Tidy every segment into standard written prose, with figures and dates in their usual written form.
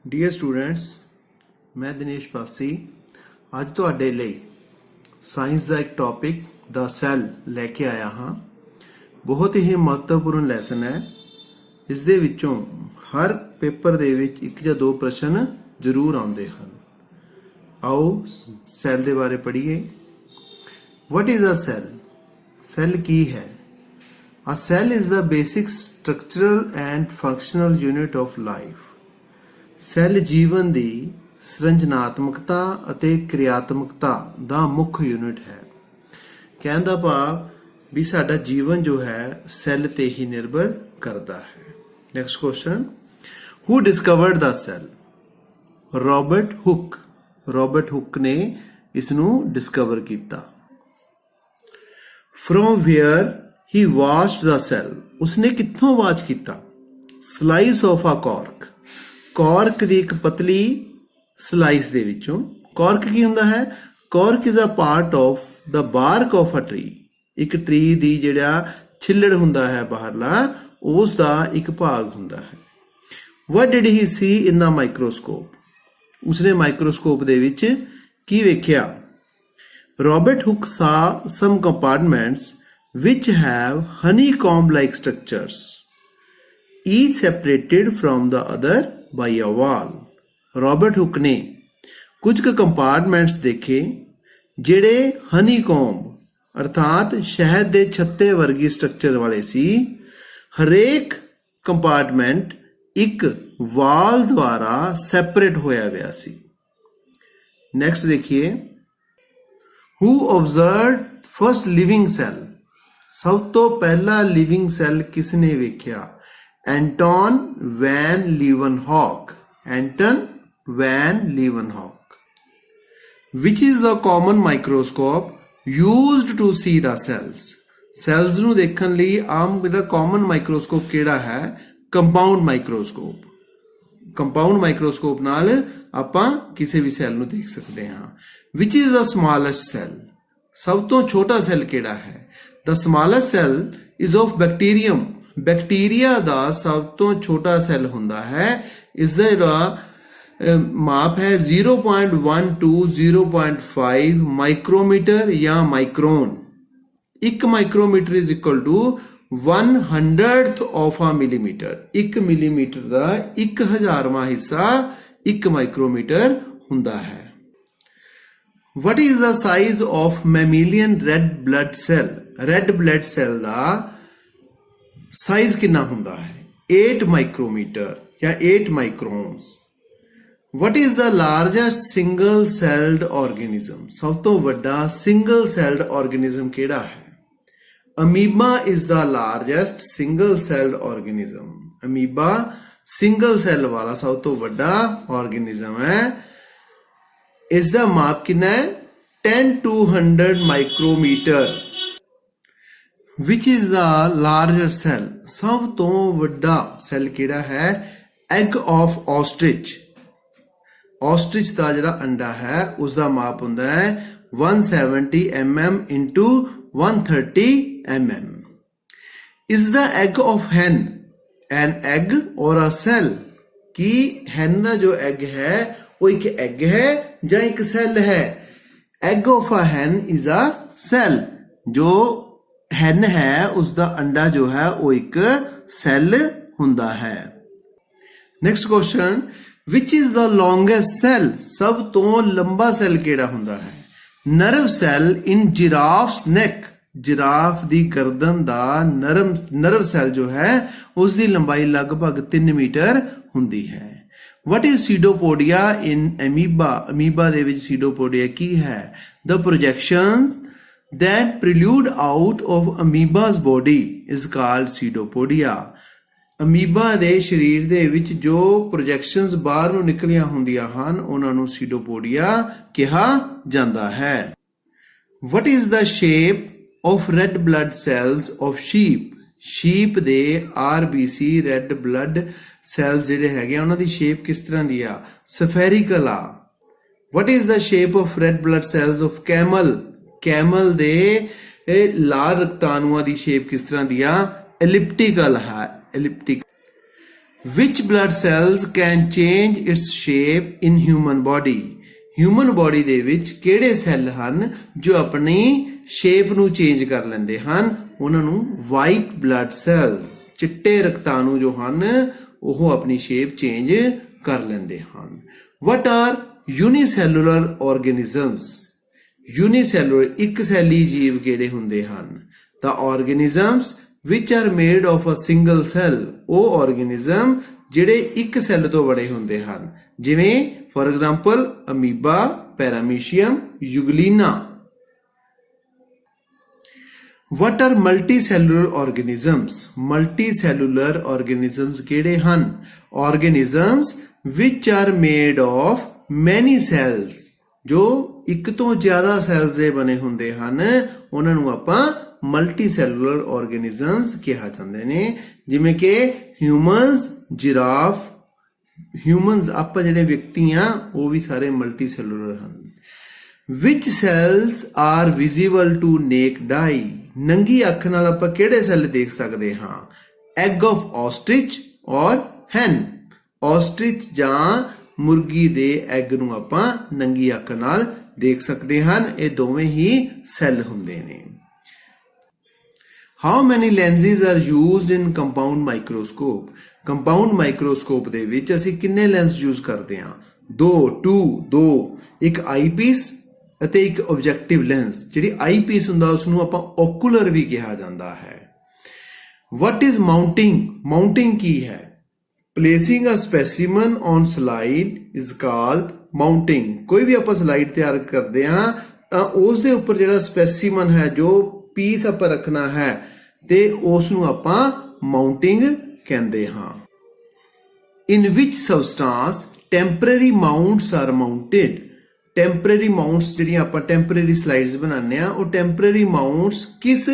Dear students, ਮੈਂ ਦਿਨੇਸ਼ ਪਾਸੀ ਅੱਜ ਤੁਹਾਡੇ ਲਈ ਸਾਇੰਸ ਦਾ ਇੱਕ ਟੌਪਿਕ ਦਾ ਸੈੱਲ ਲੈ ਕੇ ਆਇਆ ਹਾਂ। ਬਹੁਤ ਹੀ ਮਹੱਤਵਪੂਰਨ ਲੈਸਨ ਹੈ। ਇਸ ਦੇ ਵਿੱਚੋਂ ਹਰ ਪੇਪਰ ਦੇ ਵਿੱਚ ਇੱਕ ਜਾਂ ਦੋ ਪ੍ਰਸ਼ਨ ਜ਼ਰੂਰ ਆਉਂਦੇ ਹਨ। ਆਓ ਸੈੱਲ ਦੇ ਬਾਰੇ ਪੜ੍ਹੀਏ। What is a cell? Cell ਕੀ ਹੈ? A cell is the basic structural and functional unit of life. Cell ਜੀਵਨ ਦੀ ਸਰੰਚਨਾਤਮਕਤਾ ਅਤੇ ਕਿਰਿਆਤਮਕਤਾ ਦਾ ਮੁੱਖ ਯੂਨਿਟ ਹੈ। ਕਹਿਣ ਦਾ ਭਾਵ ਵੀ ਸਾਡਾ ਜੀਵਨ ਜੋ ਹੈ ਸੈੱਲ ਤੇ ਹੀ ਨਿਰਭਰ ਕਰਦਾ ਹੈ। Next question, who discovered the cell? Robert Hooke. Robert Hooke ਨੇ ਇਸ ਨੂੰ ਡਿਸਕਵਰ ਕੀਤਾ। From where he washed the cell. ਉਸਨੇ ਕਿੱਥੋਂ ਵਾਸ਼ ਕੀਤਾ? slice of a cork. cork ਦੀ ਇੱਕ ਪਤਲੀ ਸਲਾਈਸ ਦੇ ਵਿੱਚੋਂ। cork ਕੀ ਹੁੰਦਾ ਹੈ? cork is a part of the bark of a tree. ਇੱਕ ਟਰੀ ਦੀ ਜਿਹੜਾ ਛਿੱਲੜ ਹੁੰਦਾ ਹੈ ਬਾਹਰਲਾ, ਉਸ ਦਾ ਇੱਕ ਭਾਗ ਹੁੰਦਾ ਹੈ। what did he see in the microscope? ਉਸਨੇ ਮਾਈਕਰੋਸਕੋਪ ਦੇ ਵਿੱਚ ਕੀ ਵੇਖਿਆ? Robert Hooke saw some compartments which have honeycomb like structures, each separated from the other by a wall. Robert Hooke ਨੇ ਕੁਝ ਕੁ ਕੰਪਾਰਟਮੈਂਟਸ ਦੇਖੇ ਜਿਹੜੇ ਹਨੀਕੌਮ ਅਰਥਾਤ ਸ਼ਹਿਦ ਦੇ ਛੱਤੇ ਵਰਗੀ ਸਟਰਕਚਰ ਵਾਲੇ ਸੀ। ਹਰੇਕ ਕੰਪਾਰਟਮੈਂਟ ਇੱਕ ਵਾਲ ਦੁਆਰਾ ਸੈਪਰੇਟ ਹੋਇਆ ਹੋਇਆ ਸੀ। ਨੈਕਸਟ ਦੇਖੀਏ, who observed first living cell? ਸਭ ਤੋਂ ਪਹਿਲਾ ਲਿਵਿੰਗ ਸੈੱਲ ਕਿਸ ਨੇ ਵੇਖਿਆ? Anton van Leeuwenhoek. Anton van Leeuwenhoek. Which is a common microscope used to see the cells? Cells ਨੂੰ ਦੇਖਣ ਲਈ ਆਮ ਜਿਹੜਾ ਕਾਮਨ ਮਾਈਕਰੋਸਕੋਪ ਕਿਹੜਾ ਹੈ? Compound microscope. ਕੰਪਾਊਂਡ ਮਾਈਕਰੋਸਕੋਪ ਨਾਲ ਆਪਾਂ ਕਿਸੇ ਵੀ ਸੈੱਲ ਨੂੰ ਦੇਖ ਸਕਦੇ ਹਾਂ। ਵਿਚ ਇਜ਼ ਅ ਸਮਾਲੈਸਟ ਸੈੱਲ? ਸਭ ਤੋਂ ਛੋਟਾ ਸੈੱਲ ਕਿਹੜਾ ਹੈ? The smallest cell is of bacterium. Bacteria ਦਾ ਸਭ ਤੋਂ ਛੋਟਾ ਸੈੱਲ ਹੁੰਦਾ ਹੈ। ਇਸ ਦਾ ਜਿਹੜਾ ਮਾਪ ਹੈ 0.1 to 0.5 ਮਾਈਕਰੋਮੀਟਰ ਜਾਂ ਮਾਈਕਰੋਨ। ਇੱਕ micrometre is equal to 1/100th of a millimeter. ਇੱਕ ਮਿਲੀਮੀਟਰ ਦਾ 1000ਵਾਂ ਹਿੱਸਾ ਇੱਕ ਮਾਈਕਰੋਮੀਟਰ ਹੁੰਦਾ ਹੈ। What is the size of mammalian red blood cell? Red blood cell the size ਕਿੰਨਾ ਹੁੰਦਾ ਹੈ? 8 ਮਾਈਕਰੋਮੀਟਰ ਜਾਂ 8 ਮਾਈਕਰੋਨਸ। What is the largest single celled organism? ਸਭ ਤੋਂ ਵੱਡਾ single celled organism ਕਿਹੜਾ ਹੈ? Amoeba is the largest single celled organism. Amoeba single cell ਵਾਲਾ ਸਭ ਤੋਂ ਵੱਡਾ organism ਹੈ। ਇਸ ਦਾ ਮਾਪ ਕਿੰਨਾ ਹੈ? 10 to 100 micrometre. Which is the larger cell? ਸਭ ਤੋਂ ਵੱਡਾ ਸੈੱਲ ਕਿਹੜਾ ਹੈ? Egg of ਆਸਟ੍ਰਿਚ। ਆਸਟ੍ਰਿਚ ਦਾ ਜਿਹੜਾ ਅੰਡਾ ਹੈ ਉਸ ਦਾ ਮਾਪ ਹੁੰਦਾ ਹੈ 170 mm into 130 mm. Is the egg of hen an egg or a cell? ਕੀ ਹੈਨ ਦਾ ਜੋ ਐਗ ਹੈ ਉਹ ਇੱਕ ਐਗ ਹੈ ਜਾਂ ਇੱਕ ਸੈੱਲ ਹੈ? Egg of a hen is a cell. ਜੋ ਹੈਨ ਹੈ ਉਸ ਦਾ ਅੰਡਾ ਜੋ ਹੈ ਉਹ ਇੱਕ ਸੈੱਲ ਹੁੰਦਾ ਹੈ। Next question, which is the longest cell? ਸਭ ਤੋਂ ਲੰਬਾ ਸੈੱਲ ਕਿਹੜਾ ਹੁੰਦਾ ਹੈ? ਨਰਵ ਸੈੱਲ ਇਨ ਜਿਰਾਫਸ ਨੈਕ। ਜਿਰਾਫ ਦੀ ਗਰਦਨ ਦਾ ਨਰਵ ਸੈੱਲ ਜੋ ਹੈ ਉਸ ਦੀ ਲੰਬਾਈ ਲਗਭਗ 3 ਮੀਟਰ ਹੁੰਦੀ ਹੈ। What is pseudopodia in amoeba? Amoeba ਦੇ ਵਿੱਚ pseudopodia ਕੀ ਹੈ? The projections that prelude out of amoeba's body is called pseudopodia. Amoeba ਦੇ ਸਰੀਰ ਦੇ ਵਿੱਚ ਜੋ ਪ੍ਰੋਜੈਕਸ਼ਨਸ ਬਾਹਰ ਨੂੰ ਨਿਕਲੀਆਂ ਹੁੰਦੀਆਂ ਹਨ ਉਹਨਾਂ ਨੂੰ pseudopodia ਕਿਹਾ ਜਾਂਦਾ ਹੈ। What is the shape of red blood cells of sheep? Sheep ਦੇ RBC ਰੈੱਡ ਬਲੱਡ ਸੈਲਸ ਜਿਹੜੇ ਹੈਗੇ ਆ ਉਹਨਾਂ ਦੀ ਸ਼ੇਪ ਕਿਸ ਤਰ੍ਹਾਂ ਦੀ ਆ? ਸਫੈਰੀਕਲ ਆ। What is the shape of red blood cells of camel? Camel ਦੇ ਲਾਲ ਰਕਤਾਣੂਆਂ ਦੀ ਸ਼ੇਪ ਕਿਸ ਤਰ੍ਹਾਂ ਦੀ ਆ? ਐਲਿਪਟੀਕਲ ਹੈ। ਐਲਿਪਟਿਕ। Which blood cells can change its shape in human body? Human body ਦੇ ਵਿੱਚ ਕਿਹੜੇ ਸੈੱਲ ਹਨ ਜੋ ਆਪਣੀ ਸ਼ੇਪ ਨੂੰ ਚੇਂਜ ਕਰ ਲੈਂਦੇ ਹਨ? ਉਹਨਾਂ ਨੂੰ ਵਾਈਟ ਬਲੱਡ ਸੈਲਸ, ਚਿੱਟੇ ਰਕਤਾਣੂ ਜੋ ਹਨ ਉਹ ਆਪਣੀ ਸ਼ੇਪ ਚੇਂਜ ਕਰ ਲੈਂਦੇ ਹਨ। What are ਯੂਨੀਸੈਲੂਲਰ organisms? ਯੂਨੀਸੈਲੂਲਰ ਇੱਕ ਸੈਲੀ ਜੀਵ ਕਿਹੜੇ ਹੁੰਦੇ ਹਨ? ਤਾਂ organisms which are made of a single cell, ਉਹ ਆਰਗੇਨਿਜ਼ਮ ਜਿਹੜੇ ਇੱਕ ਸੈੱਲ ਤੋਂ ਬਣੇ ਹੁੰਦੇ ਹਨ, ਜਿਵੇਂ for example amoeba, paramecium, euglena. What are multicellular organisms? Multicellular organisms ਕਿਹੜੇ ਹਨ? Organisms which are made of many cells, ਜੋ ਇੱਕ ਤੋਂ ਜ਼ਿਆਦਾ ਸੈਲਸ ਦੇ ਬਣੇ ਹੁੰਦੇ ਹਨ, ਉਹਨਾਂ ਨੂੰ ਆਪਾਂ ਮਲਟੀਸੈਲੂਲਰ ਆਰਗੇਨਿਜ਼ਮਸ ਕਿਹਾ ਜਾਂਦੇ ਨੇ। ਜਿਵੇਂ ਕਿ ਹਿਊਮਨਸ, ਜਿਰਾਫ, ਹਿਊਮਨਸ ਆਪਾਂ ਜਿਹੜੇ ਵਿਅਕਤੀ ਆ ਉਹ ਵੀ ਸਾਰੇ ਮਲਟੀਸੈਲੂਲਰ ਹਨ। Which cells are visible to naked eye? ਨੰਗੀ ਅੱਖ ਨਾਲ ਆਪਾਂ ਕਿਹੜੇ ਸੈੱਲ ਦੇਖ ਸਕਦੇ ਹਾਂ? ਐਗ ਆਫ ਆਸਟ੍ਰਿਚ ਔਰ ਹੈਨ। ਆਸਟ੍ਰਿਚ ਜਾਂ ਮੁਰਗੀ ਦੇ ਐਗ ਨੂੰ ਆਪਾਂ ਨੰਗੀ ਅੱਖ ਨਾਲ ਦੇਖ ਸਕਦੇ ਹਨ। ਇਹ ਦੋਵੇਂ ਹੀ ਸੈੱਲ ਹੁੰਦੇ ਨੇ। How many lenses are used in compound microscope? Compound microscope ਦੇ ਵਿੱਚ ਅਸੀਂ ਕਿੰਨੇ ਲੈਂਸ ਯੂਜ਼ ਕਰਦੇ ਹਾਂ? ਦੋ। ਇੱਕ ਆਈ ਪੀਸ ਅਤੇ ਇੱਕ ਆਬਜੈਕਟਿਵ ਲੈਂਸ। ਜਿਹੜੀ ਆਈ ਪੀਸ ਹੁੰਦਾ ਉਸ ਨੂੰ ਆਪਾਂ ਓਕੂਲਰ ਵੀ ਕਿਹਾ ਜਾਂਦਾ ਹੈ। What is mounting? Mounting ਕੀ ਹੈ? Placing a specimen on slide is called mounting. ਕੋਈ ਵੀ ਆਪਾਂ ਸਲਾਈਡ ਤਿਆਰ ਕਰਦੇ ਹਾਂ ਤਾਂ ਉਸ ਦੇ ਉੱਪਰ ਜਿਹੜਾ ਸਪੈਸੀਮਨ ਹੈ, ਜੋ ਪੀਸ ਆਪਾਂ ਰੱਖਣਾ ਹੈ, ਤੇ ਉਸ ਨੂੰ ਆਪਾਂ ਮਾਊਂਟਿੰਗ ਕਹਿੰਦੇ ਹਾਂ। In which substance temporary mounts are mounted? Temporary mounts ਜਿਹੜੀਆਂ ਆਪਾਂ ਟੈਂਪਰੇਰੀ ਸਲਾਈਡਸ ਬਣਾਉਂਦੇ ਆ, ਉਹ ਟੈਂਪਰੇਰੀ ਮਾਊਂਟਸ ਕਿਸ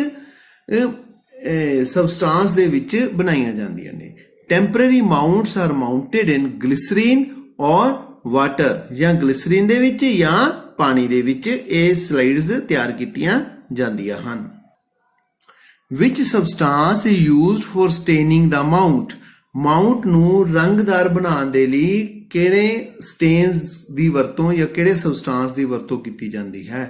ਸਬਸਟੈਂਸ ਦੇ ਵਿੱਚ ਬਣਾਈਆਂ ਜਾਂਦੀਆਂ ਨੇ? Temporary mounts are mounted in glycerine ਔਰ ਵਾਟਰ, ਜਾਂ ਗਲਿਸਰੀਨ ਦੇ ਵਿੱਚ ਜਾਂ ਪਾਣੀ ਦੇ ਵਿੱਚ ਇਹ ਸਲਾਈਡਸ ਤਿਆਰ ਕੀਤੀਆਂ ਜਾਂਦੀਆਂ ਹਨ। Which substance is used for staining the mount? Mount ਨੂੰ ਰੰਗਦਾਰ ਬਣਾਉਣ ਦੇ ਲਈ ਕਿਹੜੇ ਸਟੇਨਸ ਦੀ ਵਰਤੋਂ ਜਾਂ ਕਿਹੜੇ ਸਬਸਟੈਂਸ ਦੀ ਵਰਤੋਂ ਕੀਤੀ ਜਾਂਦੀ ਹੈ?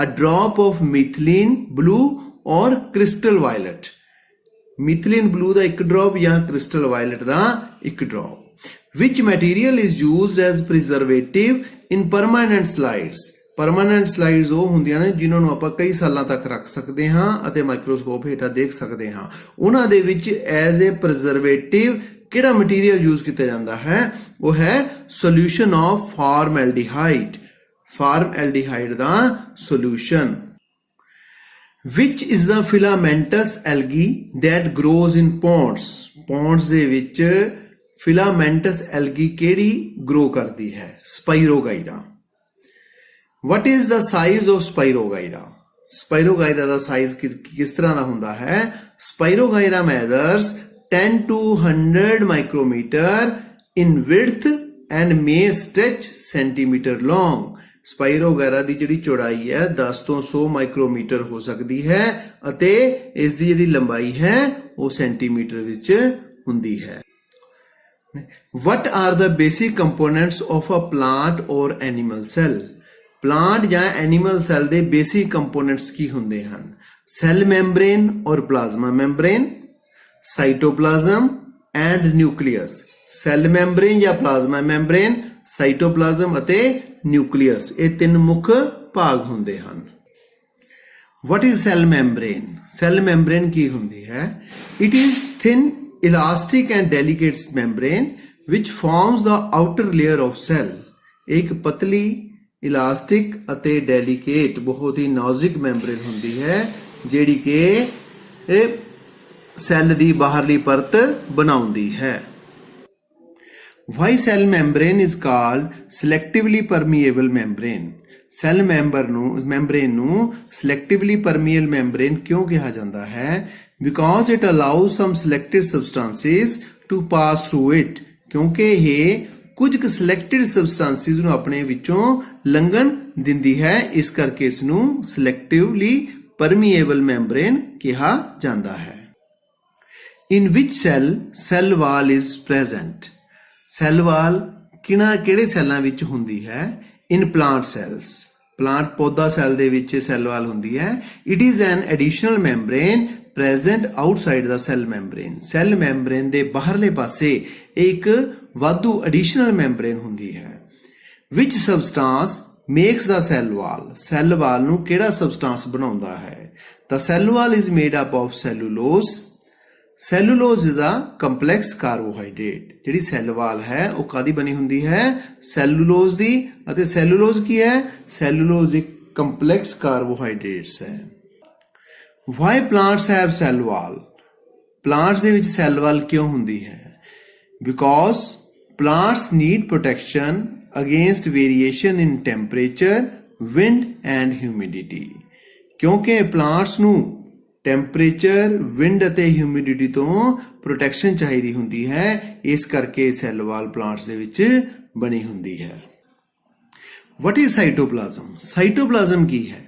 A drop of methylene blue ਔਰ crystal violet। ਮਿਥਿਲੀਨ ਬਲੂ ਦਾ ਇੱਕ ਡ੍ਰੌਪ ਜਾਂ ਕ੍ਰਿਸਟਲ ਵਾਇਲਟ ਦਾ ਇੱਕ drop. Which material is used as preservative in permanent slides? Permanent slides ਉਹ ਹੁੰਦੀਆਂ ਨੇ ਜਿਨ੍ਹਾਂ ਨੂੰ ਆਪਾਂ ਕਈ ਸਾਲਾਂ ਤੱਕ ਰੱਖ ਸਕਦੇ ਹਾਂ ਅਤੇ ਮਾਈਕਰੋਸਕੋਪ ਹੇਠਾਂ ਦੇਖ ਸਕਦੇ ਹਾਂ। ਉਹਨਾਂ ਦੇ ਵਿੱਚ ਐਜ਼ ਏ ਪ੍ਰੀਜ਼ਰਵੇਟਿਵ ਕਿਹੜਾ ਮਟੀਰੀਅਲ ਯੂਜ਼ ਕੀਤਾ ਜਾਂਦਾ ਹੈ? ਉਹ ਹੈ ਸੋਲਿਊਸ਼ਨ ਆਫ ਫਾਰਮੈਲਡੀਹਾਈਡ। ਫਾਰਮੈਲਡੀਹਾਈਡ ਦਾ solution. Which is the filamentous algae that grows in ponds? Ponds ਦੇ ਵਿੱਚ filamentous algae ਕਿਹੜੀ grow ਕਰਦੀ ਹੈ? Spirogyra। What is the size of Spirogyra? Spirogyra the size ਕਿਸ ਤਰ੍ਹਾਂ ਦਾ ਹੁੰਦਾ ਹੈ? Spirogyra measures 10 to 100 micrometer in width and may stretch centimeter long. ਸਪਾਇਰੋਗੈਰਾ ਦੀ ਜਿਹੜੀ ਚੌੜਾਈ ਹੈ 10 ਤੋਂ 100 ਮਾਈਕਰੋਮੀਟਰ ਹੋ ਸਕਦੀ ਹੈ ਅਤੇ ਇਸ ਦੀ ਜਿਹੜੀ ਲੰਬਾਈ ਹੈ ਉਹ ਸੈਂਟੀਮੀਟਰ ਵਿੱਚ ਹੁੰਦੀ ਹੈ। What are the basic components of a plant or animal cell? Plant ਜਾਂ ਐਨੀਮਲ ਸੈੱਲ ਦੇ ਬੇਸਿਕ ਕੰਪੋਨੈਂਟਸ ਕੀ ਹੁੰਦੇ ਹਨ? ਸੈੱਲ ਮੈਂਬਰੇਨ ਔਰ plasma membrane, cytoplasm and nucleus. Cell membrane ਜਾਂ ਪਲਾਜ਼ਮਾ ਮੈਂਬਰੇਨ, ਸਾਈਟੋਪਲਾਜ਼ਮ ਅਤੇ ਨਿਊਕਲੀਅਸ, ਇਹ ਤਿੰਨ ਮੁੱਖ ਭਾਗ ਹੁੰਦੇ ਹਨ। What is cell membrane? Cell membrane ਕੀ ਹੁੰਦੀ ਹੈ? It is thin, elastic and delicate membrane which forms the outer layer of cell. ਇੱਕ ਪਤਲੀ, ਇਲਾਸਟਿਕ ਅਤੇ ਡੈਲੀਕੇਟ, ਬਹੁਤ ਹੀ ਨਾਜ਼ੁਕ ਮੈਂਬਰੇਨ ਹੁੰਦੀ ਹੈ ਜਿਹੜੀ ਕਿ ਸੈੱਲ ਦੀ ਬਾਹਰਲੀ ਪਰਤ ਬਣਾਉਂਦੀ ਹੈ। Why cell membrane is called selectively permeable membrane? Cell membrane ਨੂੰ selectively permeable membrane ਕਿਉਂ ਕਿਹਾ ਜਾਂਦਾ ਹੈ? Because it allows some selected substances to pass through it. ਕਿਉਂਕਿ ਇਹ ਕੁਝ ਕੁ ਸਿਲੈਕਟਡ ਸਬਸਟੈਂਸਿਸ ਨੂੰ ਆਪਣੇ ਵਿੱਚੋਂ ਲੰਘਣ ਦਿੰਦੀ ਹੈ, ਇਸ ਕਰਕੇ ਇਸ ਨੂੰ ਸਿਲੈਕਟਿਵਲੀ ਪਰਮੀਏਬਲ ਮੈਂਬਰੇਨ ਕਿਹਾ ਜਾਂਦਾ ਹੈ। In which cell wall is present? Cell wall ਕਿਹੜੇ ਸੈੱਲਾਂ ਵਿੱਚ ਹੁੰਦੀ ਹੈ? In plant cells. ਪਲਾਂਟ ਪੌਦਾ ਸੈੱਲ ਦੇ ਵਿੱਚ ਸੈੱਲ ਵਾਲ ਹੁੰਦੀ ਹੈ. It is an additional membrane present outside the cell membrane. Cell membrane ਦੇ ਬਾਹਰਲੇ ਪਾਸੇ ਇੱਕ ਵਾਧੂ additional membrane ਹੁੰਦੀ ਹੈ. Which substance makes the cell wall? Cell wall ਨੂੰ ਕਿਹੜਾ substance ਬਣਾਉਂਦਾ ਹੈ? The cell wall is made up of cellulose. Cellulose is a complex carbohydrate. ਜਿਹੜੀ ਸੈੱਲ ਵਾਲ ਹੈ ਉਹ ਕਾਦੀ ਬਣੀ ਹੁੰਦੀ ਹੈ? ਸੈਲੂਲੋਜ਼ ਦੀ. ਅਤੇ ਸੈਲੂਲੋਜ਼ ਕੀ ਹੈ? ਸੈਲੂਲੋਜ਼ ਇੱਕ ਕੰਪਲੈਕਸ ਕਾਰਬੋਹਾਈਡਰੇਟਸ ਹੈ. Why plants have cell wall? Plants ਦੇ ਵਿੱਚ ਸੈੱਲ ਵਾਲ ਕਿਉਂ ਹੁੰਦੀ ਹੈ? Because plants need protection against variation in temperature, wind and humidity. ਕਿਉਂਕਿ ਪਲਾਂਟਸ ਨੂੰ ਟੈਂਪਰੇਚਰ, ਵਿੰਡ ਅਤੇ ਹਿਊਮਿਡਿਟੀ ਤੋਂ ਪ੍ਰੋਟੈਕਸ਼ਨ ਚਾਹੀਦੀ ਹੁੰਦੀ ਹੈ. ਇਸ ਕਰਕੇ ਸੈੱਲ ਵਾਲ ਪਲਾਂਟਸ ਦੇ ਵਿੱਚ ਬਣੀ ਹੁੰਦੀ ਹੈ. What is cytoplasm? ਸਾਈਟੋਪਲਾਜ਼ਮ ਕੀ ਹੈ?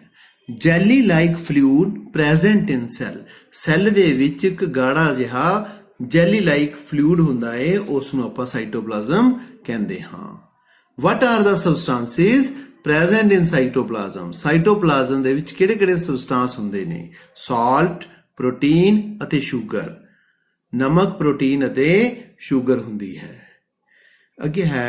ਜੈਲੀ ਲਾਈਕ ਫਲੂਇਡ ਪ੍ਰੈਜ਼ੈਂਟ ਇਨ ਸੈੱਲ. ਸੈੱਲ ਦੇ ਵਿੱਚ ਇੱਕ ਗਾੜਾ ਜਿਹਾ ਜੈਲੀ ਲਾਈਕ ਫਲੂਇਡ ਹੁੰਦਾ ਹੈ, ਉਸ ਨੂੰ ਆਪਾਂ ਸਾਈਟੋਪਲਾਜ਼ਮ ਕਹਿੰਦੇ ਹਾਂ. What are the substances present in cytoplasm? Cytoplasm ਦੇ ਵਿੱਚ ਕਿਹੜੇ ਸਬਸਟੈਂਸ ਹੁੰਦੇ ਨੇ? ਸਾਲਟ, ਪ੍ਰੋਟੀਨ ਅਤੇ ਸ਼ੂਗਰ. ਨਮਕ, ਪ੍ਰੋਟੀਨ ਅਤੇ ਸ਼ੂਗਰ ਹੁੰਦੀ ਹੈ. ਅੱਗੇ ਹੈ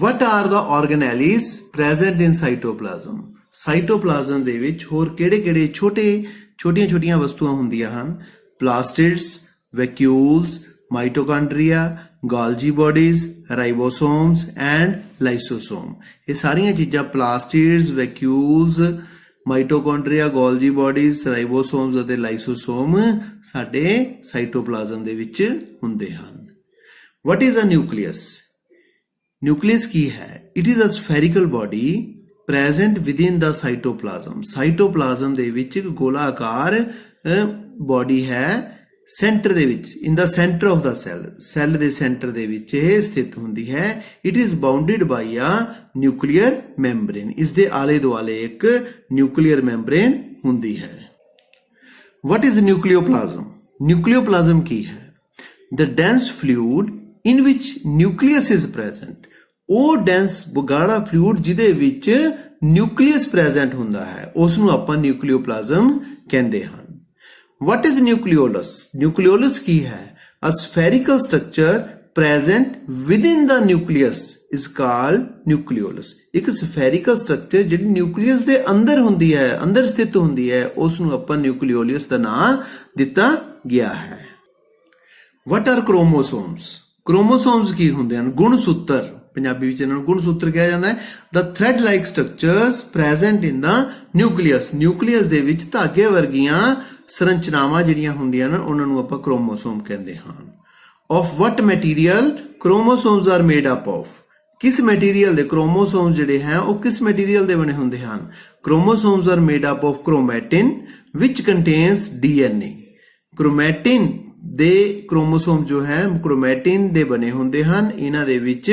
what are the organelles present in cytoplasm? Cytoplasm ਦੇ ਵਿੱਚ ਹੋਰ ਕਿਹੜੇ ਛੋਟੀਆਂ ਵਸਤੂਆਂ ਹੁੰਦੀਆਂ ਹਨ? Plastids, vacuoles, mitochondria, Golgi bodies, ribosomes and lysosome. ਇਹ ਸਾਰੀਆਂ ਚੀਜ਼ਾਂ plastids, vacuoles, mitochondria, Golgi bodies, ribosomes ਅਤੇ ਲਾਈਸੋਸੋਮ ਸਾਡੇ ਸਾਈਟੋਪਲਾਜ਼ਮ ਦੇ ਵਿੱਚ ਹੁੰਦੇ ਹਨ. What is a nucleus? Nucleus ਕੀ ਹੈ? It is a spherical body present within the cytoplasm. Cytoplasm ਦੇ ਵਿੱਚ ਇੱਕ ਗੋਲਾਕਾਰ ਬੋਡੀ ਹੈ ਸੈਂਟਰ ਦੇ ਵਿੱਚ. In the centre of the cell. Cell ਦੇ ਸੈਂਟਰ ਦੇ ਵਿੱਚ ਇਹ ਸਥਿਤ ਹੁੰਦੀ ਹੈ. It is bounded by a nuclear membrane. ਇਸ ਦੇ ਆਲੇ ਦੁਆਲੇ ਇੱਕ ਨਿਊਕਲੀਅਰ ਮੈਂਬਰੇਨ ਹੁੰਦੀ ਹੈ. What is ਨਿਊਕਲੀਓਪਲਾਜ਼ਮ? ਨਿਊਕਲੀਓਪਲਾਜ਼ਮ ਕੀ ਹੈ? The dense fluid in which nucleus is present. ਉਹ ਡੈਂਸ ਗਾੜਾ ਫਲੂਇਡ ਜਿਹਦੇ ਵਿੱਚ ਨਿਊਕਲੀਅਸ ਪ੍ਰੈਜ਼ੈਂਟ ਹੁੰਦਾ ਹੈ, ਉਸ ਨੂੰ ਆਪਾਂ ਨਿਊਕਲੀਓਪਲਾਜ਼ਮ ਕਹਿੰਦੇ ਹਨ. What is nucleolus? Nucleolus ਕੀ ਹੈ? A spherical structure present within the nucleus is called nucleolus. ਇੱਕ spherical structure ਜਿਹੜੀ ਨਿਊਕਲੀਅਸ ਦੇ ਅੰਦਰ ਹੁੰਦੀ ਹੈ, ਅੰਦਰ ਸਥਿਤ ਹੁੰਦੀ ਹੈ, ਉਸ ਨੂੰ ਆਪਾਂ ਨਿਊਕਲੀਓਲਸ ਦਾ ਨਾਮ ਦਿੱਤਾ ਗਿਆ ਹੈ. What are chromosomes? Chromosomes ਕੀ ਹੁੰਦੇ ਹਨ? ਗੁਣਸੂਤਰ. ਪੰਜਾਬੀ ਵਿੱਚ ਇਹਨਾਂ ਨੂੰ ਗੁਣਸੂਤਰ ਕਿਹਾ ਜਾਂਦਾ ਹੈ. The thread-like structures present in the nucleus. Nucleus ਦੇ ਵਿੱਚ ਧਾਗੇ ਵਰਗੀਆਂ ਸੰਰਚਨਾਵਾਂ ਜਿਹੜੀਆਂ ਹੁੰਦੀਆਂ ਨੇ ਉਹਨਾਂ ਨੂੰ ਆਪਾਂ ਕ੍ਰੋਮੋਸੋਮ ਕਹਿੰਦੇ ਹਾਂ. Of what material chromosomes are made up of? ਕਿਸ ਮਟੀਰੀਅਲ ਦੇ ਕ੍ਰੋਮੋਸੋਮ ਜਿਹੜੇ ਹੈ ਉਹ ਕਿਸ ਮਟੀਰੀਅਲ ਦੇ ਬਣੇ ਹੁੰਦੇ ਹਨ? Chromosomes are made up of chromatin which contains DNA. Chromatin ਦੇ ਕ੍ਰੋਮੋਸੋਮ ਜੋ ਹੈ ਕ੍ਰੋਮੈਟਿਨ ਦੇ ਬਣੇ ਹੁੰਦੇ ਹਨ. ਇਹਨਾਂ ਦੇ ਵਿੱਚ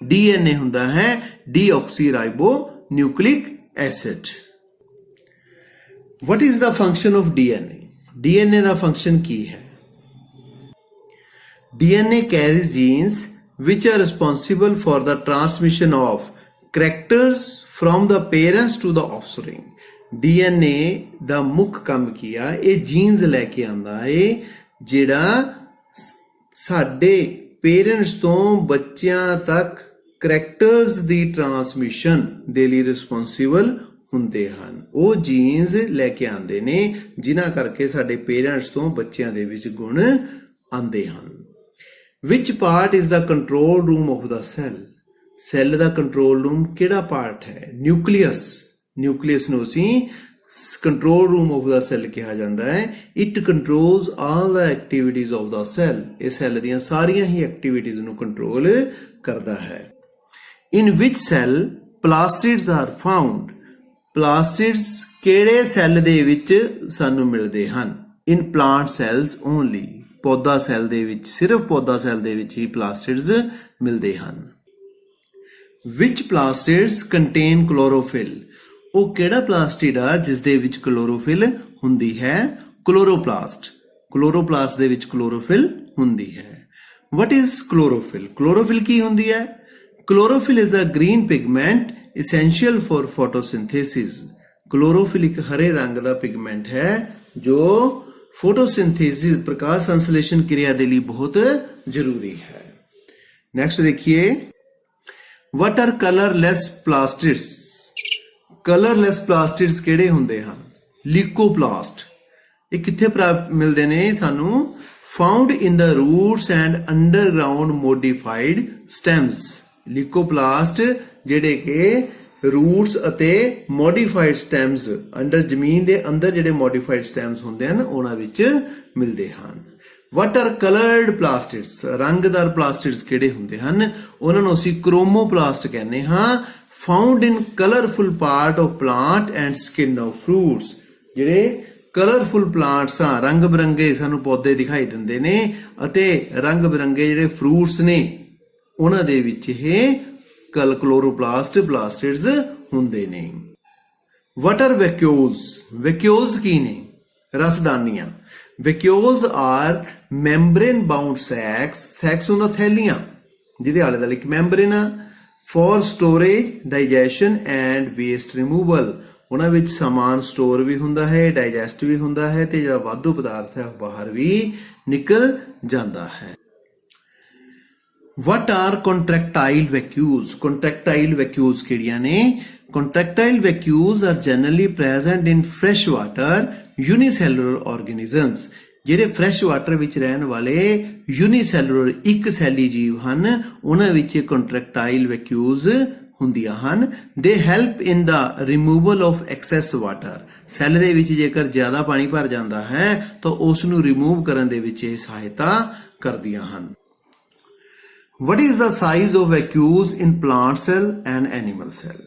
DNA ਹੁੰਦਾ ਹੈ, deoxyribonucleic acid. What is the function of DNA? DNA ਦਾ function ਕੀ ਹੈ? DNA carries genes which are responsible for the transmission of characters from the parents to the offspring. DNA ਦਾ ਮੁੱਖ ਕੰਮ ਕੀ ਆ? ਇਹ jeans ਲੈ ਕੇ ਆਉਂਦਾ ਹੈ ਜਿਹੜਾ ਸਾਡੇ ਪੇਰੈਂਟਸ ਤੋਂ ਬੱਚਿਆਂ ਤੱਕ ਕਰੈਕਟਰਸ ਦੀ ਟਰਾਂਸਮਿਸ਼ਨ ਦੇ ਲਈ ਰਿਸਪੌਂਸਿਬਲ ਹੁੰਦੇ ਹਨ. ਉਹ ਜੀਨਸ ਲੈ ਕੇ ਆਉਂਦੇ ਨੇ ਜਿਨ੍ਹਾਂ ਕਰਕੇ ਸਾਡੇ ਪੇਰੈਂਟਸ ਤੋਂ ਬੱਚਿਆਂ ਦੇ ਵਿੱਚ ਗੁਣ ਆਉਂਦੇ ਹਨ. Which part is the control room of the cell? Cell ਦਾ ਕੰਟਰੋਲ ਰੂਮ ਕਿਹੜਾ ਪਾਰਟ ਹੈ? ਨਿਊਕਲੀਅਸ. ਨਿਊਕਲੀਅਸ ਨੂੰ ਅਸੀਂ control room of the cell ਕਿਹਾ ਜਾਂਦਾ ਹੈ. It controls all the activities of the cell. ਇਹ ਸੈੱਲ ਦੀਆਂ ਸਾਰੀਆਂ ਹੀ ਐਕਟੀਵਿਟੀਜ਼ ਨੂੰ ਕੰਟਰੋਲ ਕਰਦਾ ਹੈ. In which cell plastids are found? Plastids ਕਿਹੜੇ ਸੈੱਲ ਦੇ ਵਿੱਚ ਸਾਨੂੰ ਮਿਲਦੇ ਹਨ? In plant cells only. ਪੌਦਾ ਸੈੱਲ ਦੇ ਵਿੱਚ, ਸਿਰਫ ਪੌਦਾ ਸੈੱਲ ਦੇ ਵਿੱਚ ਹੀ ਪਲਾਸਟਿਡਸ ਮਿਲਦੇ ਹਨ. ਵਿਚ ਪਲਾਸਟਿਡਸ ਕੰਟੇਨ ਕਲੋਰੋਫਿਲ? ਉਹ ਕਿਹੜਾ ਪਲਾਸਟਿਡ ਆ ਜਿਸ ਦੇ ਵਿੱਚ ਕਲੋਰੋਫਿਲ ਹੁੰਦੀ ਹੈ? ਕਲੋਰੋਪਲਾਸਟ. क्लोरोप्लास्ट ਦੇ ਵਿੱਚ क्लोरोफिल ਹੁੰਦੀ ਹੈ। What is chlorophyll? Chlorophyll ਕੀ ਹੁੰਦੀ ਹੈ? Chlorophyll is a green pigment essential for photosynthesis. Chlorophyll ਇੱਕ ਹਰੇ ਰੰਗ ਦਾ ਪਿਗਮੈਂਟ ਹੈ ਜੋ photosynthesis ਪ੍ਰਕਾਸ਼ ਸੰਸ਼ਲੇਸ਼ਣ ਕਿਰਿਆ ਦੇ ਲਈ ਬਹੁਤ ਜ਼ਰੂਰੀ ਹੈ। ਨੈਕਸਟ ਦੇਖੀਏ, what are colorless plastids? Colorless plastids ਕਿਹੜੇ ਹੁੰਦੇ ਹਨ? ਲੀਕੋਪਲਾਸਟ। ਇਹ ਕਿੱਥੇ ਮਿਲਦੇ ਨੇ ਸਾਨੂੰ? found in the roots and underground modified stems. ਲੀਕੋਪਲਾਸਟ ਜਿਹੜੇ ਕਿ ਰੂਟਸ ਅਤੇ ਮੋਡੀਫਾਈਡ ਸਟੈਮਸ ਅੰਡਰ ਜ਼ਮੀਨ ਦੇ ਅੰਦਰ ਜਿਹੜੇ ਮੋਡੀਫਾਈਡ ਸਟੈਮਸ ਹੁੰਦੇ ਹਨ ਉਹਨਾਂ ਵਿੱਚ ਮਿਲਦੇ ਹਨ। What are colored plastids? ਰੰਗਦਾਰ ਪਲਾਸਟਿਡਸ ਕਿਹੜੇ ਹੁੰਦੇ ਹਨ? ਉਹਨਾਂ ਨੂੰ ਅਸੀਂ ਕ੍ਰੋਮੋਪਲਾਸਟ ਕਹਿੰਦੇ ਹਾਂ। found in colorful part of plant and skin of fruits. ਜਿਹੜੇ ਕਲਰਫੁਲ ਪਲਾਂਟਸ ਆ, ਰੰਗ ਬਿਰੰਗੇ ਸਾਨੂੰ ਪੌਦੇ ਦਿਖਾਈ ਦਿੰਦੇ ਨੇ ਅਤੇ ਰੰਗ ਬਿਰੰਗੇ ਜਿਹੜੇ ਫਰੂਟਸ ਨੇ ਉਹਨਾਂ ਦੇ ਵਿੱਚ ਇਹ ਕਲੋਰੋਪਲਾਸਟ ਪਲਾਸਟਿਡਸ ਹੁੰਦੇ ਨੇ। What are vacuoles? vacuoles ਕੀ ਨੇ? ਰਸਦਾਨੀਆਂ। vacuoles are membrane bound sacs. sacs ਹੁੰਦਾ ਥੈਲੀਆਂ ਜਿਹਦੇ ਆਲੇ ਦੁਆਲੇ ਇੱਕ ਮੈਂਬਰੇਨ ਆ। for storage, digestion and waste removal. ਉਹਨਾਂ ਵਿੱਚ ਸਮਾਨ ਸਟੋਰ ਵੀ ਹੁੰਦਾ ਹੈ, ਡਾਈਜੈਸਟ ਵੀ ਹੁੰਦਾ ਹੈ ਤੇ ਜਿਹੜਾ ਵਾਧੂ ਪਦਾਰਥ ਹੈ ਉਹ ਬਾਹਰ ਵੀ ਨਿਕਲ ਜਾਂਦਾ ਹੈ। What are contractile vacuoles? contractile vacuoles ਕਿਹੜੀਆਂ ਨੇ? contractile vacuoles are generally present in fresh water unicellular organisms. ਜਿਹੜੇ ਫਰੈਸ਼ ਵਾਟਰ ਵਿੱਚ ਰਹਿਣ ਵਾਲੇ ਯੂਨੀਸੈਲੂਲਰ ਇੱਕ ਸੈਲੀ ਜੀਵ ਹਨ ਉਹਨਾਂ ਵਿੱਚ contractile vacuoles ਹੁੰਦੀਆਂ ਹਨ। They help in the removal of excess water. Cell ਦੇ ਵਿੱਚ ਜੇਕਰ ਜ਼ਿਆਦਾ ਪਾਣੀ ਭਰ ਜਾਂਦਾ ਹੈ ਤਾਂ ਉਸ ਨੂੰ ਰਿਮੂਵ ਕਰਨ ਦੇ ਵਿੱਚ ਇਹ ਸਹਾਇਤਾ ਕਰਦੀਆਂ ਹਨ। What is the size of vacuoles in plant cell and animal cell?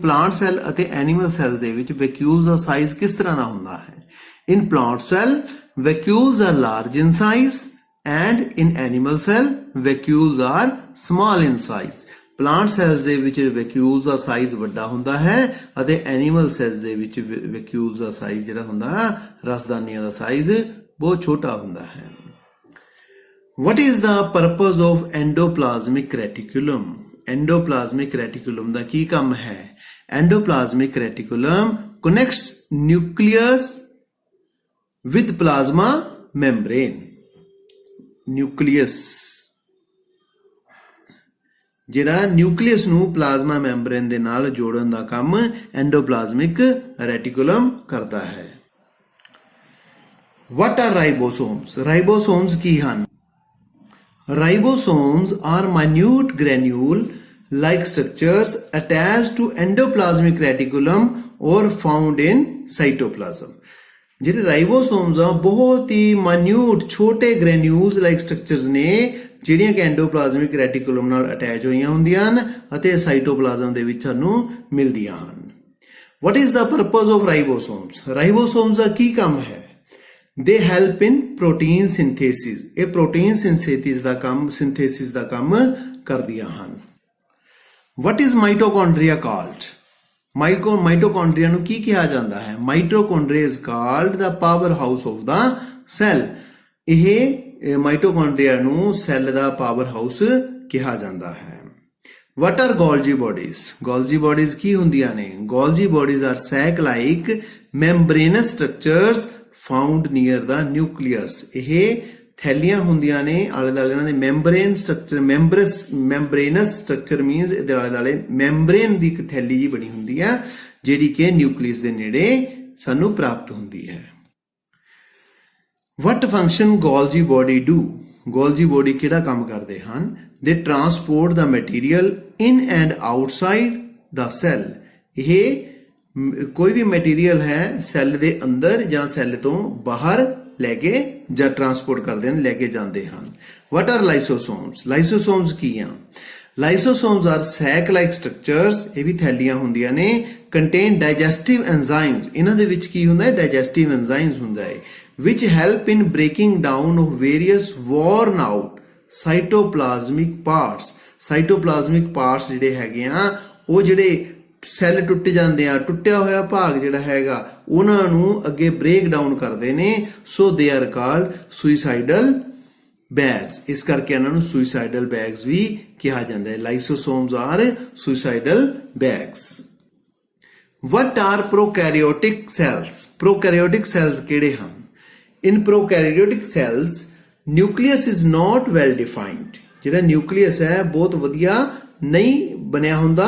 Plant cell ਅਤੇ ਐਨੀਮਲ ਸੈੱਲ ਦੇ ਵਿੱਚ vacuoles ਦਾ ਸਾਈਜ਼ ਕਿਸ ਤਰ੍ਹਾਂ ਦਾ ਹੁੰਦਾ ਹੈ? In plant cell, vacuoles are large in size and in animal cell, vacuoles are small in size. Plant cells ਦੇ ਵਿੱਚ vacuoles ਦਾ size ਵੱਡਾ ਹੁੰਦਾ ਹੈ ਅਤੇ ਐਨੀਮਲ ਸੈਲਸ ਦੇ ਵਿੱਚ ਵੈਕਿਊਲਸ ਦਾ ਸਾਈਜ਼ ਜਿਹੜਾ ਹੁੰਦਾ ਰਸਦਾਨੀਆਂ ਦਾ ਸਾਈਜ਼ ਬਹੁਤ ਛੋਟਾ ਹੁੰਦਾ ਹੈ। What is the purpose of endoplasmic reticulum? endoplasmic reticulum ਦਾ ਕੀ ਕੰਮ ਹੈ? endoplasmic reticulum connects nucleus with plasma membrane. nucleus ਜਿਹੜਾ ਨਿਊਕਲੀਅਸ ਨੂੰ ਪਲਾਜ਼ਮਾ ਮੈਂਬਰੇਨ ਦੇ ਨਾਲ ਜੋੜਨ ਦਾ ਕੰਮ ਐਂਡੋਪਲਾਜ਼ਮਿਕ ਰੈਟੀਕੂਲਮ ਕਰਦਾ ਹੈ। What are ribosomes? ribosomes ਕੀ ਹਨ? ribosomes are minute granule like structures attached to endoplasmic reticulum or found in cytoplasm. ਜਿਹੜੇ ਰਾਈਬੋਸੋਮਸ ਆ ਬਹੁਤ ਹੀ ਮਾਈਨਿਊਟ ਛੋਟੇ ਗ੍ਰੈਨਿਊਲਸ ਲਾਈਕ ਸਟਰਕਚਰਸ ਨੇ ਜਿਹੜੀਆਂ ਕਿ ਐਂਡੋਪਲਾਜ਼ਮਿਕ ਰੈਟੀਕੂਲਮ ਨਾਲ ਅਟੈਚ ਹੋਈਆਂ ਹੁੰਦੀਆਂ ਹਨ ਅਤੇ ਸਾਈਟੋਪਲਾਜ਼ਮ ਦੇ ਵਿੱਚ ਸਾਨੂੰ ਮਿਲਦੀਆਂ ਹਨ। What is the purpose of ribosomes? Ribosomes ਦਾ ਕੀ ਕੰਮ ਹੈ? They help in protein synthesis. ਇਹ ਪ੍ਰੋਟੀਨ ਸਿੰਥੇਸਿਸ ਦਾ ਕੰਮ ਕਰਦੀਆਂ ਹਨ। What is mitochondria called? Mitochondria ਨੂੰ ਕੀ ਕਿਹਾ ਜਾਂਦਾ ਹੈ? Mitochondria is called the power house of the cell. ਇਹ ਮਾਈਟੋਕੌਂਡਰੀਆ ਨੂੰ ਸੈੱਲ ਦਾ ਪਾਵਰ ਹਾਊਸ ਕਿਹਾ ਜਾਂਦਾ ਹੈ। What are Golgi bodies? Golgi bodies ਕੀ ਹੁੰਦੀਆਂ ਨੇ? Golgi bodies are sac-like membranous structures found near the nucleus. ਇਹ ਥੈਲੀਆਂ ਹੁੰਦੀਆਂ ਨੇ ਆਲੇ ਦੁਆਲੇ ਇਹਨਾਂ ਦੇ membrane structure membranes structure means ਇਹਦੇ ਆਲੇ ਦੁਆਲੇ ਮੈਂਬਰੇਨ ਦੀ ਇੱਕ ਥੈਲੀ ਜੀ ਬਣੀ ਹੁੰਦੀ ਆ ਜਿਹੜੀ ਕਿ ਨਿਊਕਲੀਅਸ ਦੇ ਨੇੜੇ ਸਾਨੂੰ ਪ੍ਰਾਪਤ ਹੁੰਦੀ ਹੈ। What function Golgi body do? Golgi body ਕਿਹੜਾ ਕੰਮ ਕਰਦੇ ਹਨ? They transport the material in and outside the cell. ਇਹ ਕੋਈ ਵੀ ਮਟੀਰੀਅਲ ਹੈ ਸੈੱਲ ਦੇ ਅੰਦਰ ਜਾਂ ਸੈੱਲ ਤੋਂ ਬਾਹਰ ਲੈ ਕੇ ਜਾਂ ਟਰਾਂਸਪੋਰਟ ਕਰਦੇ ਹਨ, ਲੈ ਕੇ ਜਾਂਦੇ ਹਨ। What are lysosomes? lysosomes ਕੀ ਆ? lysosomes are sac-like structures. ਇਹ ਵੀ ਥੈਲੀਆਂ ਹੁੰਦੀਆਂ ਨੇ। contain digestive enzymes. ਇਹਨਾਂ ਦੇ ਵਿੱਚ ਕੀ ਹੁੰਦਾ ਹੈ? digestive enzymes ਹੁੰਦਾ ਹੈ which help in breaking down of various worn out cytoplasmic parts. cytoplasmic parts ਜਿਹੜੇ ਹੈਗੇ ਆ ਉਹ ਜਿਹੜੇ ਸੈੱਲ ਟੁੱਟ ਜਾਂਦੇ ਆ, ਟੁੱਟਿਆ ਹੋਇਆ ਭਾਗ ਜਿਹੜਾ ਹੈਗਾ ਉਹਨਾਂ ਨੂੰ ਅੱਗੇ ਬ੍ਰੇਕ ਡਾਊਨ ਕਰਦੇ ਨੇ, ਸੋ ਦੇ ਆਰ ਕਾਲਡ ਸੁਇਸਾਈਡਲ ਬੈਗਸ। ਇਸ ਕਰਕੇ ਇਹਨਾਂ ਨੂੰ ਸੁਇਸਾਈਡਲ ਬੈਗਸ ਵੀ ਕਿਹਾ ਜਾਂਦਾ ਹੈ। Lysosomes are suicidal bags. What are prokaryotic cells? Prokaryotic cells ਕਿਹੜੇ ਹਨ? In prokaryotic cells, nucleus is not well defined. ਜਿਹੜਾ nucleus ਹੈ ਬਹੁਤ ਵਧੀਆ ਨਹੀਂ ਬਣਿਆ ਹੁੰਦਾ।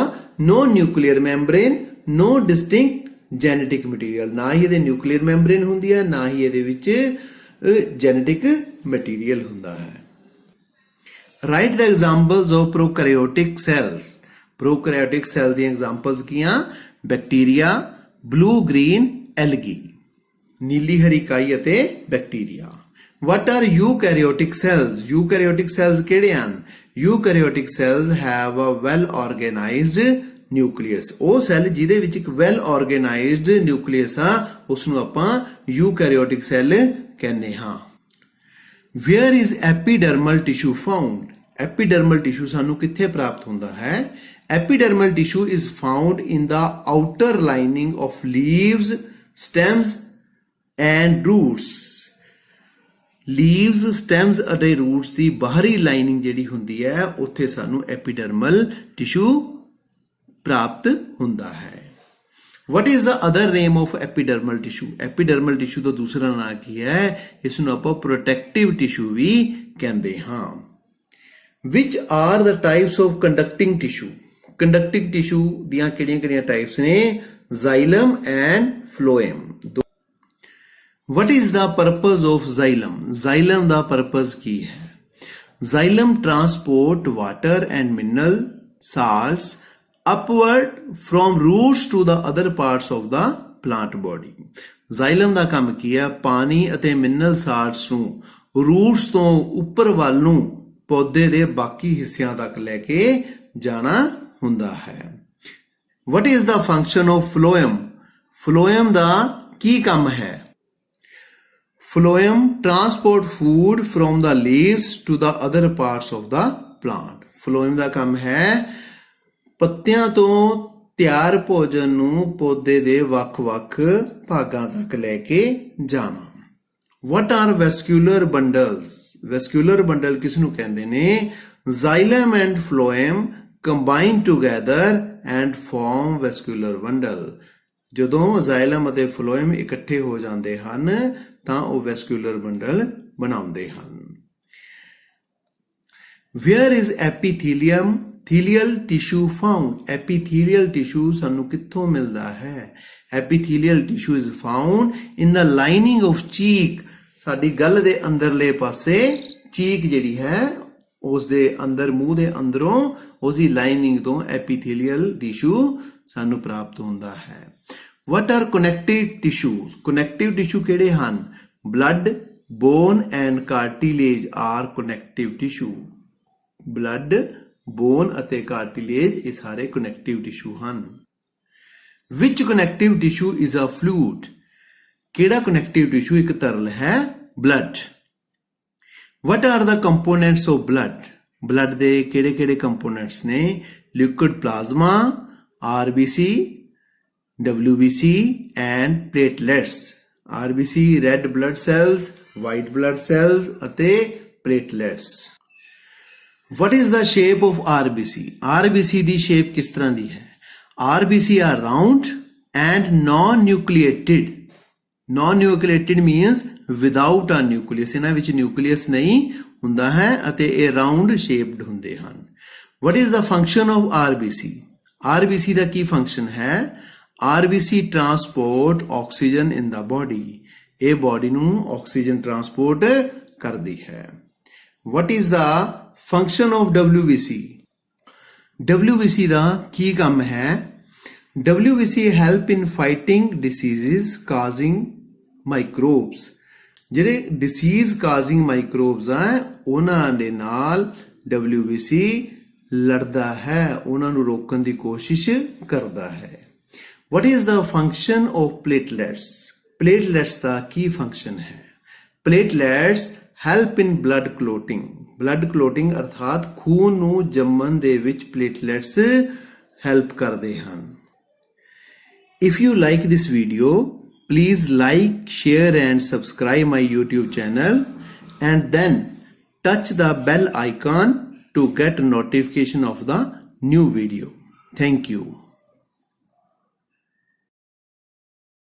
No nuclear membrane, no distinct genetic material. ਨਾ ਹੀ ਇਹਦੇ nuclear membrane ਹੁੰਦੀ ਹੈ, ਨਾ ਹੀ ਇਹਦੇ ਵਿੱਚ genetic material ਹੁੰਦਾ ਹੈ। Write the examples of prokaryotic cells. Prokaryotic cells ਦੀਆਂ examples ਕੀਆਂ? ਬੈਕਟੀਰੀਆ, ਬਲੂ ਗ੍ਰੀਨ ਐਲਗੀ, ਨੀਲੀ ਹਰੀ ਇਕਾਈ ਅਤੇ bacteria. What are eukaryotic cells? Eukaryotic cells ਕਿਹੜੇ ਹਨ? Eukaryotic cells have a well organized nucleus. ਉਹ ਸੈੱਲ ਜਿਹਦੇ ਵਿੱਚ ਇੱਕ well organized nucleus ਆ ਉਸ ਨੂੰ ਆਪਾਂ eukaryotic cell ਕਹਿੰਦੇ ਹਾਂ। Where is epidermal tissue found? Epidermal tissue ਸਾਨੂੰ ਕਿੱਥੇ ਪ੍ਰਾਪਤ ਹੁੰਦਾ ਹੈ? Epidermal tissue is found in the outer lining of leaves, stems and roots. Leaves, stems ਅਤੇ roots ਦੀ ਬਾਹਰੀ ਲਾਈਨਿੰਗ ਜਿਹੜੀ ਹੁੰਦੀ ਹੈ ਉੱਥੇ ਸਾਨੂੰ epidermal tissue ਪ੍ਰਾਪਤ ਹੁੰਦਾ ਹੈ। What is the other name of epidermal tissue? Epidermal tissue ਦਾ ਦੂਸਰਾ ਨਾਂ ਕੀ ਹੈ? ਇਸ ਨੂੰ ਆਪਾਂ protective tissue ਵੀ ਕਹਿੰਦੇ ਹਾਂ। Which are the types of conducting tissue? Conducting tissue ਦੀਆਂ ਕਿਹੜੀਆਂ types ਨੇ? Xylem and phloem. What is the purpose of xylem? Xylem the purpose ਕੀ ਹੈ? Xylem transport water and mineral salts upward from roots to the other parts of the plant body. Xylem ਦਾ ਕੰਮ ਕੀ ਹੈ? ਪਾਣੀ ਅਤੇ mineral salts ਨੂੰ roots ਤੋਂ ਉੱਪਰ ਵੱਲ ਨੂੰ ਪੌਦੇ ਦੇ ਬਾਕੀ ਹਿੱਸਿਆਂ ਤੱਕ ਲੈ ਕੇ ਜਾਣਾ ਹੁੰਦਾ ਹੈ। What is the function of phloem? Phloem ਦਾ ਕੀ ਕੰਮ ਹੈ? Phloem transport food from the leaves to the other parts of the plant. Phloem ਦਾ ਕੰਮ ਹੈ ਪੱਤਿਆਂ ਤੋਂ ਤਿਆਰ ਭੋਜਨ ਨੂੰ ਪੌਦੇ ਦੇ ਵੱਖ-ਵੱਖ ਭਾਗਾਂ ਤੱਕ ਲੈ ਕੇ ਜਾਣਾ। What are vascular bundles? Vascular bundle ਕਿਸ ਨੂੰ ਕਹਿੰਦੇ ਨੇ? Xylem and phloem combine together and form vascular bundle. ਜਦੋਂ xylem ਅਤੇ phloem ਇਕੱਠੇ ਹੋ ਜਾਂਦੇ ਹਨ ਤਾਂ ਉਹ vascular bundle ਬਣਾਉਂਦੇ ਹਨ। Where is epithelium? Epithelial tissue found. Epithelial tissue ਸਾਨੂੰ ਕਿੱਥੋਂ ਮਿਲਦਾ ਹੈ? Epithelial tissue is found in the lining of cheek. ਸਾਡੀ ਗੱਲ ਦੇ ਅੰਦਰਲੇ ਪਾਸੇ ਚੀਕ ਜਿਹੜੀ ਹੈ ਉਸ ਦੇ ਅੰਦਰ ਮੂੰਹ ਦੇ ਅੰਦਰੋਂ ਉਸਦੀ ਲਾਈਨਿੰਗ ਤੋਂ epithelial tissue ਸਾਨੂੰ ਪ੍ਰਾਪਤ ਹੁੰਦਾ ਹੈ। What are connective tissues? Connective tissue ਕਿਹੜੇ ਹਨ? Blood, bone and cartilage are connective tissue. Blood, bone ਅਤੇ cartilage ਇਹ ਸਾਰੇ connective tissue ਹਨ। Which connective tissue is a fluid? ਕਿਹੜਾ connective tissue ਇੱਕ ਤਰਲ ਹੈ? Blood. What are the components of blood? Blood ਦੇ ਕਿਹੜੇ components ਨੇ? Liquid plasma, RBC, WBC and platelets. RBC red blood cells, white blood cells ਅਤੇ platelets. What is the shape of RBC? RBC the shape ਕਿਸ ਤਰ੍ਹਾਂ ਦੀ ਹੈ? RBC are round and non-nucleated. Non-nucleated means without a nucleus. ਇਹਨਾਂ ਵਿੱਚ nucleus ਨਹੀਂ ਹੁੰਦਾ ਹੈ ਅਤੇ ਇਹ round shaped ਹੁੰਦੇ ਹਨ। What is the function of RBC? RBC the Ki function ਹੈ? RBC transport oxygen in the body. ਇਹ body ਨੂੰ oxygen transport ਕਰਦੀ ਹੈ। What is the function of WBC? WBC ਦਾ ਕੀ ਕੰਮ ਹੈ? WBC help in fighting diseases causing microbes. ਜਿਹੜੇ disease causing microbes ਆ ਉਹਨਾਂ ਦੇ ਨਾਲ WBC ਲੜਦਾ ਹੈ, ਉਹਨਾਂ ਨੂੰ ਰੋਕਣ ਦੀ ਕੋਸ਼ਿਸ਼ ਕਰਦਾ ਹੈ। What is the function of platelets? Platelets the Ki function ਹੈ? Platelets help in blood clotting. Blood clotting ਅਰਥਾਤ ਖੂਨ ਨੂੰ ਜੰਮਣ ਦੇ ਵਿੱਚ platelets help ਕਰਦੇ ਹਨ। If you like this video, please like, share and subscribe my YouTube channel and then touch the bell icon to get notification of the new video. Thank you.